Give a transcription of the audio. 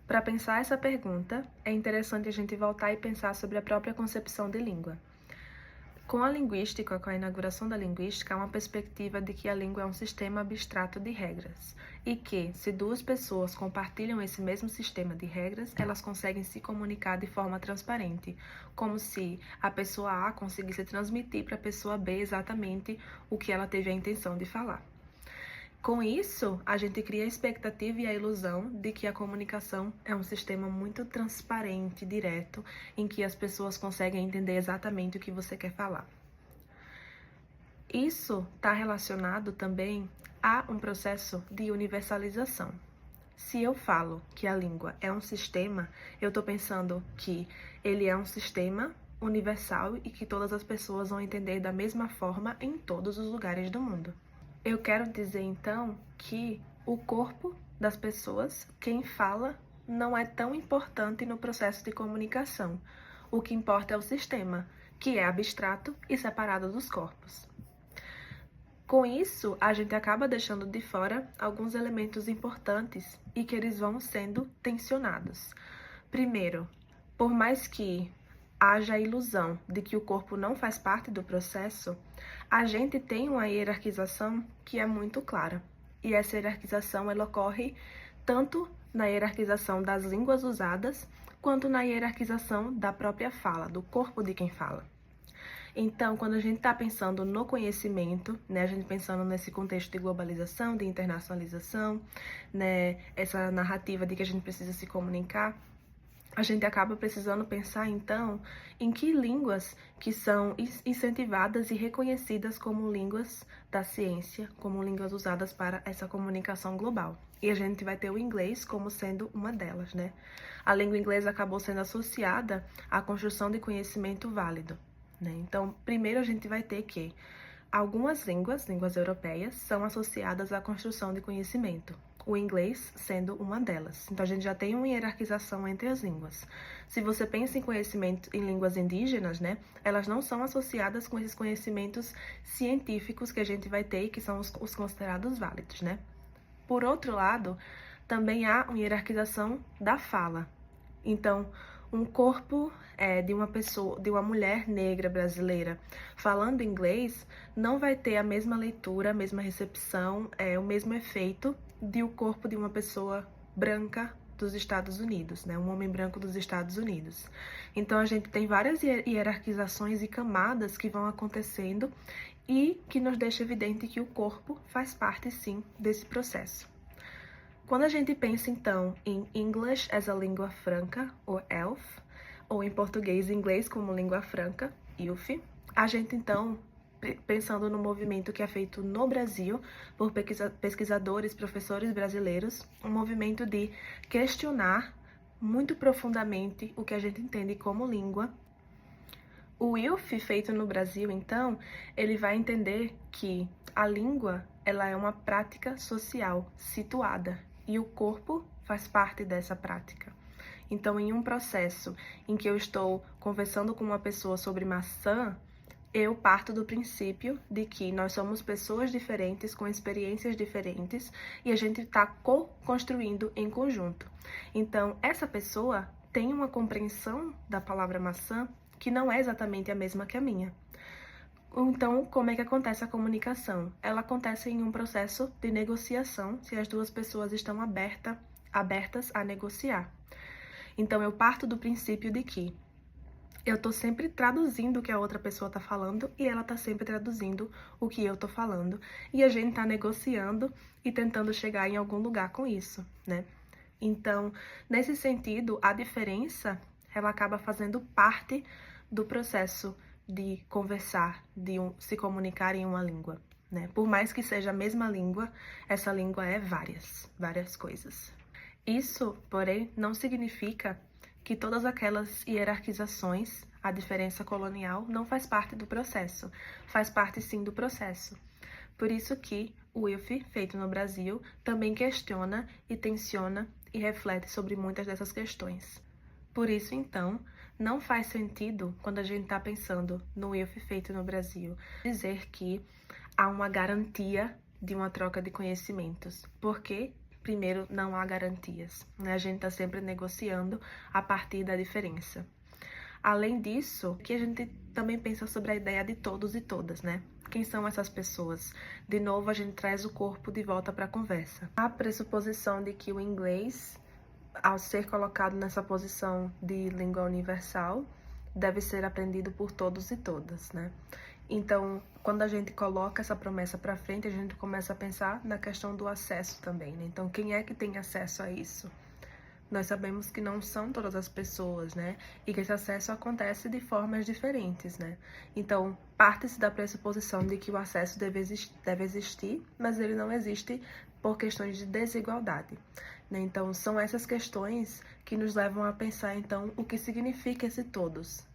Para pensar essa pergunta, é interessante a gente voltar e pensar sobre a própria concepção de língua. Com a linguística, com a inauguração da linguística, há uma perspectiva de que a língua é um sistema abstrato de regras e que, se duas pessoas compartilham esse mesmo sistema de regras, elas conseguem se comunicar de forma transparente, como se a pessoa A conseguisse transmitir para a pessoa B exatamente o que ela teve a intenção de falar. Com isso, a gente cria a expectativa e a ilusão de que a comunicação é um sistema muito transparente, direto, em que as pessoas conseguem entender exatamente o que você quer falar. Isso está relacionado também a um processo de universalização. Se eu falo que a língua é um sistema, eu estou pensando que ele é um sistema universal e que todas as pessoas vão entender da mesma forma em todos os lugares do mundo. Eu quero dizer, então, que o corpo das pessoas, quem fala, não é tão importante no processo de comunicação. O que importa é o sistema, que é abstrato e separado dos corpos. Com isso, a gente acaba deixando de fora alguns elementos importantes e que eles vão sendo tensionados. Primeiro, por mais que haja a ilusão de que o corpo não faz parte do processo, a gente tem uma hierarquização que é muito clara. E essa hierarquização ela ocorre tanto na hierarquização das línguas usadas, quanto na hierarquização da própria fala, do corpo de quem fala. Então, quando a gente está pensando no conhecimento, né, a gente pensando nesse contexto de globalização, de internacionalização, né, essa narrativa de que a gente precisa se comunicar, a gente acaba precisando pensar, então, em que línguas que são incentivadas e reconhecidas como línguas da ciência, como línguas usadas para essa comunicação global. E a gente vai ter o inglês como sendo uma delas, né? A língua inglesa acabou sendo associada à construção de conhecimento válido, né? Então, primeiro a gente vai ter que algumas línguas europeias, são associadas à construção de conhecimento, o inglês sendo uma delas. Então, a gente já tem uma hierarquização entre as línguas. Se você pensa em conhecimento em línguas indígenas, né, elas não são associadas com esses conhecimentos científicos que a gente vai ter e que são os considerados válidos, né? Por outro lado, também há uma hierarquização da fala. Então, um corpo de uma pessoa, de uma mulher negra brasileira falando inglês não vai ter a mesma leitura, a mesma recepção, o mesmo efeito de o corpo de uma pessoa branca dos Estados Unidos, né? Um homem branco dos Estados Unidos. Então a gente tem várias hierarquizações e camadas que vão acontecendo e que nos deixa evidente que o corpo faz parte sim desse processo. Quando a gente pensa, então, em English as a língua franca, ou ELF, ou em português inglês como língua franca, ILF, a gente, então, pensando no movimento que é feito no Brasil por pesquisadores, professores brasileiros, um movimento de questionar muito profundamente o que a gente entende como língua. O ILF feito no Brasil, então, ele vai entender que a língua ela é uma prática social situada e o corpo faz parte dessa prática. Então, em um processo em que eu estou conversando com uma pessoa sobre maçã, eu parto do princípio de que nós somos pessoas diferentes, com experiências diferentes, e a gente está co-construindo em conjunto. Então, essa pessoa tem uma compreensão da palavra maçã que não é exatamente a mesma que a minha. Então, como é que acontece a comunicação? Ela acontece em um processo de negociação, se as duas pessoas estão abertas a negociar. Então, eu parto do princípio de que eu tô sempre traduzindo o que a outra pessoa tá falando e ela tá sempre traduzindo o que eu tô falando. E a gente tá negociando e tentando chegar em algum lugar com isso, né? Então, nesse sentido, a diferença, ela acaba fazendo parte do processo de conversar, de se comunicar em uma língua, né? Por mais que seja a mesma língua, essa língua é várias coisas. Isso, porém, não significa que todas aquelas hierarquizações, a diferença colonial, não faz parte do processo. Faz parte, sim, do processo. Por isso que o ILF, feito no Brasil, também questiona e tensiona e reflete sobre muitas dessas questões. Por isso, então, não faz sentido, quando a gente está pensando no ILF feito no Brasil, dizer que há uma garantia de uma troca de conhecimentos. Por quê? primeiro, não há garantias, né? A gente está sempre negociando a partir da diferença. Além disso, que a gente também pensa sobre a ideia de todos e todas, né? Quem são essas pessoas? De novo, a gente traz o corpo de volta para a conversa. A pressuposição de que o inglês, ao ser colocado nessa posição de língua universal, deve ser aprendido por todos e todas, né? Então, quando a gente coloca essa promessa para frente, a gente começa a pensar na questão do acesso também, né? Então, quem é que tem acesso a isso? Nós sabemos que não são todas as pessoas, né? E que esse acesso acontece de formas diferentes, né? Então, parte-se da pressuposição de que o acesso deve existir, mas ele não existe por questões de desigualdade, né? Então, são essas questões que nos levam a pensar, então, o que significa esse todos,